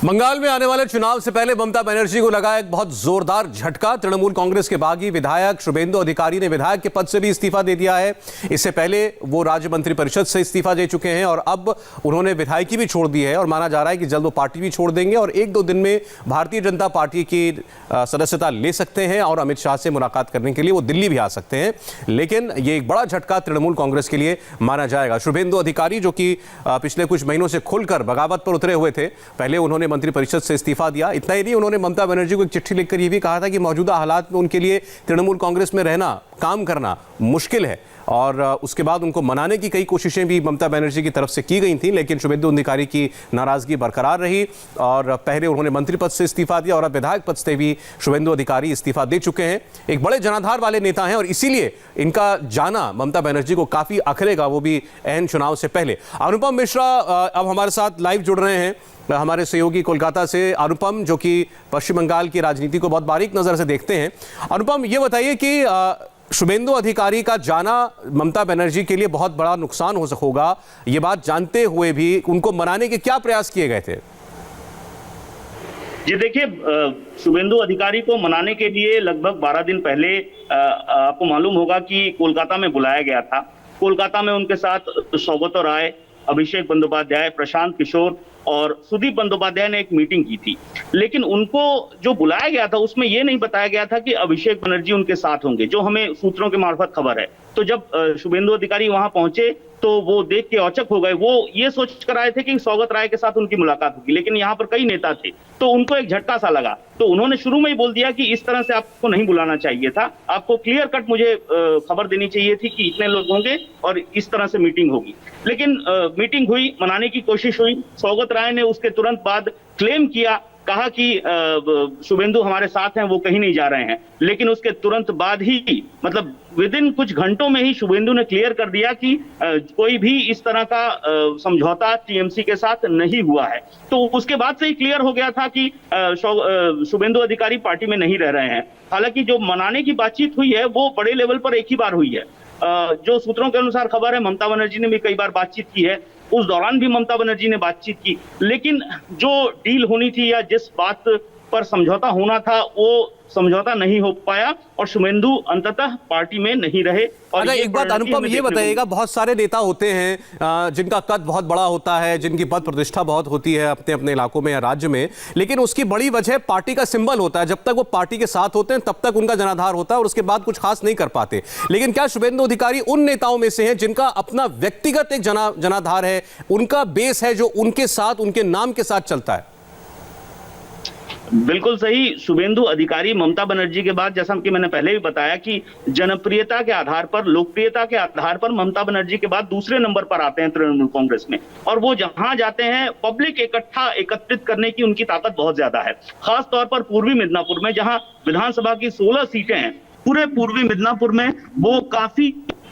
बंगाल में आने वाले चुनाव से पहले ममता बनर्जी को लगा एक बहुत जोरदार झटका। तृणमूल कांग्रेस के बागी विधायक शुभेंदु अधिकारी ने विधायक के पद से भी इस्तीफा दे दिया है। इससे पहले वो राज्य मंत्रिपरिषद से इस्तीफा दे चुके हैं और अब उन्होंने विधायकी भी छोड़ दी है और माना जा रहा है कि जल्द वो पार्टी भी छोड़ देंगे और एक दो दिन में भारतीय जनता पार्टी की सदस्यता ले सकते हैं और अमित शाह से मुलाकात करने के लिए वो दिल्ली भी आ सकते हैं। लेकिन ये एक बड़ा झटका तृणमूल कांग्रेस के लिए माना जाएगा। शुभेंदु अधिकारी जो कि पिछले कुछ महीनों से खुलकर बगावत पर उतरे हुए थे, पहले उन्होंने मंत्रिपरिषद से इस्तीफा दिया। इतना ही नहीं, उन्होंने ममता बनर्जी को एक चिट्ठी लिखकर यह भी कहा था कि मौजूदा हालात में उनके लिए तृणमूल कांग्रेस में रहना, काम करना मुश्किल है और उसके बाद उनको मनाने की कई कोशिशें भी ममता बनर्जी की तरफ से की गई थी, लेकिन शुभेंदु अधिकारी की नाराजगी बरकरार रही और पहले उन्होंने मंत्री पद से इस्तीफा दिया और अब विधायक पद से भी शुभेंदु अधिकारी इस्तीफा दे चुके हैं। एक बड़े जनाधार वाले नेता हैं और इसीलिए इनका जाना ममता बनर्जी को काफी अखरेगा, वो भी अहम चुनाव से पहले। अनुपम मिश्रा अब हमारे साथ लाइव जुड़ रहे हैं, हमारे सहयोगी कोलकाता से। अनुपम, जो कि पश्चिम बंगाल की राजनीति को बहुत बारीक नजर से देखते हैं, अनुपम ये बताइए कि शुभेंदु अधिकारी का जाना ममता बनर्जी के लिए बहुत बड़ा नुकसान होगा, ये बात जानते हुए भी उनको मनाने के क्या प्रयास किए गए थे? जी देखिए, शुभेंदु अधिकारी को मनाने के लिए लगभग 12 दिन पहले आपको मालूम होगा कि कोलकाता में बुलाया गया था। कोलकाता में उनके साथ सौगत राय, अभिषेक बंदोपाध्याय, प्रशांत किशोर और सुदीप बंदोपाध्याय ने एक मीटिंग की थी। लेकिन उनको जो बुलाया गया था उसमें यह नहीं बताया गया था कि अभिषेक बनर्जी उनके साथ होंगे, जो हमें सूत्रों के मार्फत खबर है। तो जब शुभेंदु अधिकारी वहां पहुंचे तो वो देख के औचक हो गए। वो ये सोच कर आए थे कि सौगत राय के साथ उनकी मुलाकात होगी, लेकिन यहाँ पर कई नेता थे तो उनको एक झटका सा लगा। तो उन्होंने शुरू में ही बोल दिया कि इस तरह से आपको नहीं बुलाना चाहिए था, आपको क्लियर कट मुझे खबर देनी चाहिए थी कि इतने लोग होंगे और इस तरह से मीटिंग होगी। लेकिन मीटिंग हुई, मनाने की कोशिश हुई। सौगत राय ने उसके तुरंत बाद क्लेम किया, कहा कि शुभेंदु हमारे साथ हैं, वो कहीं नहीं जा रहे हैं। लेकिन उसके तुरंत बाद ही, मतलब विदिन कुछ घंटों में ही शुभेंदु ने क्लियर कर दिया कि कोई भी इस तरह का समझौता टीएमसी के साथ नहीं हुआ है। तो उसके बाद से ही क्लियर हो गया था कि शुभेंदु अधिकारी पार्टी में नहीं रह रहे हैं। हालांकि जो मनाने की बातचीत हुई है वो बड़े लेवल पर एक ही बार हुई है। जो सूत्रों के अनुसार खबर है, ममता बनर्जी ने भी कई बार बातचीत की है, उस दौरान भी ममता बनर्जी ने बातचीत की। लेकिन जो डील होनी थी या जिस बात पर समझौता होना था वो समझौता नहीं हो पाया और शुभेंदु अंततः पार्टी में नहीं रहे। और एक बात अनुपम ये बताइएगा, बहुत सारे नेता होते हैं जिनका कद बहुत बड़ा होता है, जिनकी पद प्रतिष्ठा बहुत होती है अपने अपने इलाकों में या राज्य में, लेकिन उसकी बड़ी वजह पार्टी का सिंबल होता है। जब तक वो पार्टी के साथ होते हैं तब तक उनका जनाधार होता है और उसके बाद कुछ खास नहीं कर पाते। लेकिन क्या शुभेंदु अधिकारी उन नेताओं में से हैं जिनका अपना व्यक्तिगत एक जनाधार है, उनका बेस है जो उनके साथ, उनके नाम के साथ चलता है? बिल्कुल सही। शुभेंदु अधिकारी ममता बनर्जी के बाद, जैसा कि मैंने पहले भी बताया कि जनप्रियता के आधार पर, लोकप्रियता के आधार पर ममता बनर्जी के बाद दूसरे नंबर पर आते हैं तृणमूल कांग्रेस में। और वो जहां जाते हैं पब्लिक एकत्रित करने की उनकी ताकत बहुत ज्यादा है। खास तौर पर पूर्वी मिदनापुर में, जहां विधानसभा की 16 सीटें हैं, पूरे पूर्वी मिदनापुर में वो काफी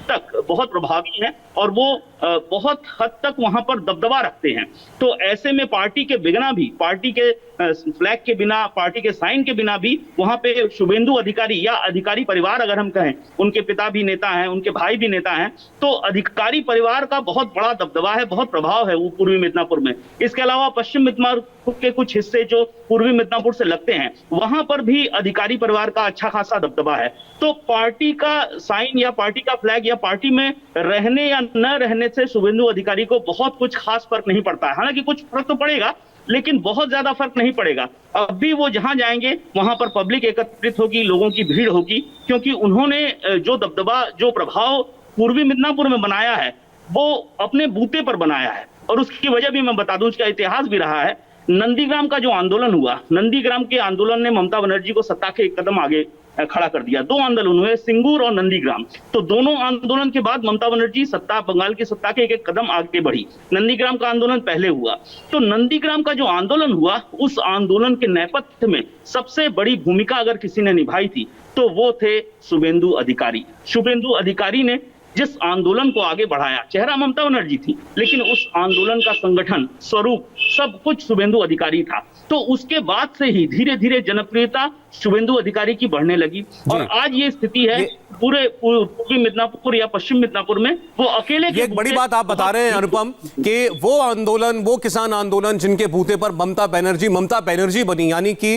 तक बहुत प्रभावी है और वो बहुत हद तक वहां पर दबदबा रखते हैं। तो ऐसे में पार्टी के बिना भी, पार्टी के फ्लैग के बिना, पार्टी के साइन के बिना भी वहां पे शुभेंदु अधिकारी या अधिकारी परिवार अगर हम कहें, उनके पिता भी नेता हैं, उनके भाई भी नेता हैं, तो अधिकारी परिवार का बहुत बड़ा दबदबा है, बहुत प्रभाव है वो पूर्वी मिदनापुर में। इसके अलावा पश्चिम मिदनापुर के कुछ हिस्से जो पूर्वी मिदनापुर से लगते हैं, वहां पर भी अधिकारी परिवार का अच्छा खासा दबदबा है। तो पार्टी का साइन या पार्टी का फ्लैग या पार्टी में रहने या न रहने से शुभेंदु अधिकारी को बहुत कुछ खास फर्क नहीं पड़ता है। हालांकि कुछ फर्क तो पड़ेगा, लेकिन बहुत ज्यादा फर्क नहीं पड़ेगा। अब भी वो जहां जाएंगे वहां पर पब्लिक एकत्रित होगी, लोगों की भीड़ होगी, क्योंकि उन्होंने जो दबदबा, जो प्रभाव पूर्वी मिदनापुर में बनाया है वो अपने बूते पर बनाया है। और उसकी वजह भी मैं बता दूं, उसका इतिहास भी रहा है। नंदीग्राम का जो आंदोलन हुआ, नंदीग्राम के आंदोलन ने ममता बनर्जी को सत्ता के एक कदम आगे खड़ा कर दिया। 2 आंदोलन हुए, सिंगूर और नंदीग्राम। तो दोनों आंदोलन के बाद ममता बनर्जी बंगाल की सत्ता के एक कदम आगे बढ़ी। नंदीग्राम का आंदोलन पहले हुआ। तो नंदीग्राम का जो आंदोलन हुआ, उस आंदोलन के नेपथ्य में सबसे बड़ी भूमिका अगर किसी ने निभाई थी तो वो थे शुभेंदु अधिकारी। शुभेंदु अधिकारी ने जिस आंदोलन को आगे बढ़ाया, चेहरा ममता बनर्जी थी, लेकिन उस आंदोलन का संगठन, स्वरूप, सब कुछ शुभेंदु अधिकारी था। तो उसके बाद से ही धीरे धीरे जनप्रियता शुभेंदु अधिकारी की बढ़ने लगी और आज ये स्थिति है पूरे पूर्वी मिदनापुर या पश्चिम मिदनापुर में वो अकेले ये एक बड़ी बात आप बता रहे हैं अनुपम कि वो आंदोलन, वो किसान आंदोलन जिनके बूते पर ममता बनर्जी बनी, यानी कि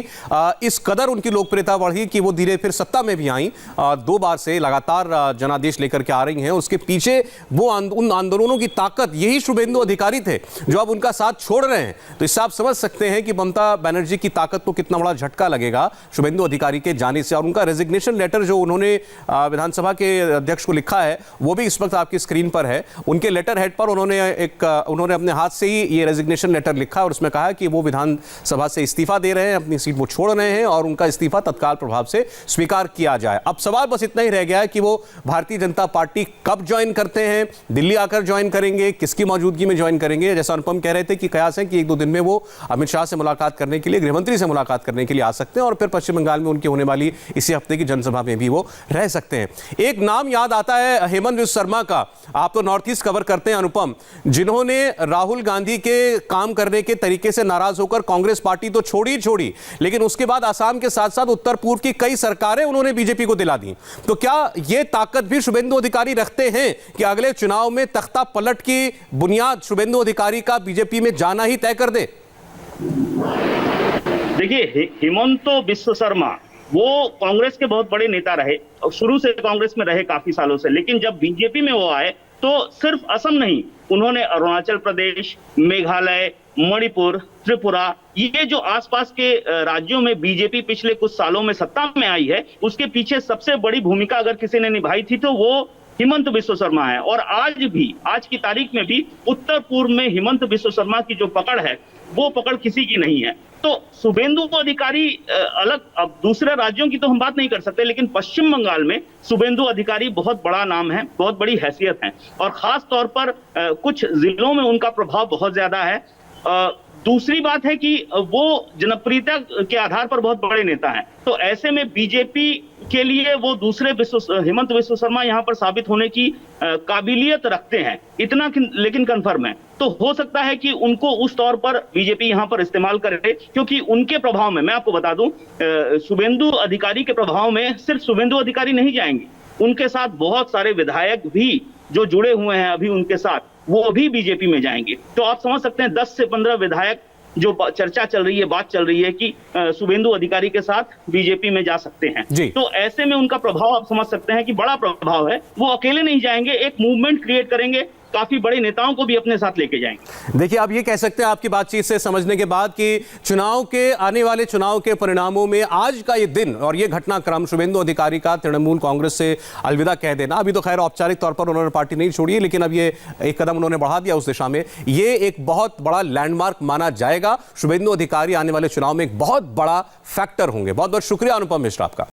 इस कदर उनकी लोकप्रियता बढ़ी कि वो धीरे फिर सत्ता में भी आई, 2 बार से लगातार जनादेश लेकर के आ रही हैं। उसके पीछे वो उन आंदोलनों की ताकत यही शुभेंदु अधिकारी थे जो अब उनका साथ छोड़ रहे हैं। तो इससे आप समझ सकते हैं कि ममता बनर्जी की ताकत को कितना बड़ा झटका लगेगा शुभेंदु अधिकारी के जाने से। और उनका रेजिग्नेशन लेटर जो उन्होंने विधानसभा के अध्यक्ष को लिखा है वो भी इस वक्त आपकी स्क्रीन पर है। उनके लेटर हेड पर उन्होंने अपने हाथ से ही ये रेजिग्नेशन लेटर लिखा और उसमें कहा कि वो विधानसभा से इस्तीफा दे रहे हैं, अपनी सीट वो छोड़ रहे हैं और उनका इस्तीफा तत्काल प्रभाव से स्वीकार किया जाए। अब सवाल बस इतना ही रह गया है कि वो भारतीय जनता पार्टी कब ज्वाइन करते हैं, दिल्ली आकर ज्वाइन करेंगे, किसकी मौजूदगी में ज्वाइन करेंगे। जैसा अनुपम कह रहे थे कि कयास है कि 1-2 दिन में वो अमित शाह से मुलाकात करने के लिए, गृहमंत्री से मुलाकात करने के लिए आ सकते हैं और फिर पश्चिम बंगाल में उनकी होने वाली इसी हफ्ते की जनसभा में भी वो रह सकते हैं। एक नाम याद आता है हेमंत बिस्वा शर्मा का। आप तो नॉर्थ ईस्ट कवर करते हैं अनुपम, जिन्होंने राहुल गांधी के काम करने के तरीके से नाराज होकर कांग्रेस पार्टी तो छोड़ी, लेकिन उसके बाद आसाम के साथ साथ उत्तर पूर्व की कई सरकारें उन्होंने बीजेपी को दिला दी। तो क्या यह ताकत भी शुभेंदु अधिकारी रखते हैं कि अगले चुनाव में तख्ता पलट की बुनियाद शुभेंदु अधिकारी का बीजेपी में जाना ही तय कर दे? देखिए, हेमंत बिस्वा शर्मा वो कांग्रेस के बहुत बड़े नेता रहे और शुरू से कांग्रेस में रहे काफी सालों से, लेकिन जब बीजेपी में वो आए तो सिर्फ असम नहीं, उन्होंने अरुणाचल प्रदेश, मेघालय, मणिपुर, त्रिपुरा, ये जो आसपास के राज्यों में बीजेपी पिछले कुछ सालों में सत्ता में आई है, उसके पीछे सबसे बड़ी भूमिका अगर किसी ने निभाई थी तो वो हेमंत बिस्वा शर्मा है। और आज की तारीख में भी उत्तर पूर्व में हेमंत बिस्वा शर्मा की जो पकड़ है वो पकड़ किसी की नहीं है। तो शुभेंदु अधिकारी अलग, अब दूसरे राज्यों की तो हम बात नहीं कर सकते, लेकिन पश्चिम बंगाल में शुभेंदु अधिकारी बहुत बड़ा नाम है, बहुत बड़ी हैसियत है और खास तौर पर कुछ जिलों में उनका प्रभाव बहुत ज्यादा है। दूसरी बात है कि वो जनप्रियता के आधार पर बहुत बड़े नेता हैं, तो ऐसे में बीजेपी के लिए वो दूसरे हेमंत बिस्वा शर्मा यहाँ पर साबित होने की काबिलियत रखते हैं, इतना लेकिन कंफर्म है। तो हो सकता है कि उनको उस तौर पर बीजेपी यहाँ पर इस्तेमाल करे, क्योंकि उनके प्रभाव में, मैं आपको बता दूं, शुभेंदु अधिकारी के प्रभाव में सिर्फ शुभेंदु अधिकारी नहीं जाएंगे, उनके साथ बहुत सारे विधायक भी जो जुड़े हुए हैं अभी उनके साथ, वो भी बीजेपी में जाएंगे। तो आप समझ सकते हैं 10 से 15 विधायक जो चर्चा चल रही है, बात चल रही है कि शुभेंदु अधिकारी के साथ बीजेपी में जा सकते हैं। तो ऐसे में उनका प्रभाव आप समझ सकते हैं कि बड़ा प्रभाव है। वो अकेले नहीं जाएंगे, एक मूवमेंट क्रिएट करेंगे, काफी बड़े नेताओं को भी अपने साथ लेके जाएंगे। देखिए, आप ये कह सकते हैं आपकी बातचीत से समझने के बाद कि आने वाले चुनाव के परिणामों में आज का ये दिन और ये घटनाक्रम, शुभेंदु अधिकारी का तृणमूल कांग्रेस से अलविदा कह देना, अभी तो खैर औपचारिक तौर पर उन्होंने पार्टी नहीं छोड़ी है, लेकिन अब ये एक कदम उन्होंने बढ़ा दिया उस दिशा में, ये एक बहुत बड़ा लैंडमार्क माना जाएगा। शुभेंदु अधिकारी आने वाले चुनाव में एक बहुत बड़ा फैक्टर होंगे। बहुत बहुत शुक्रिया अनुपम मिश्रा आपका।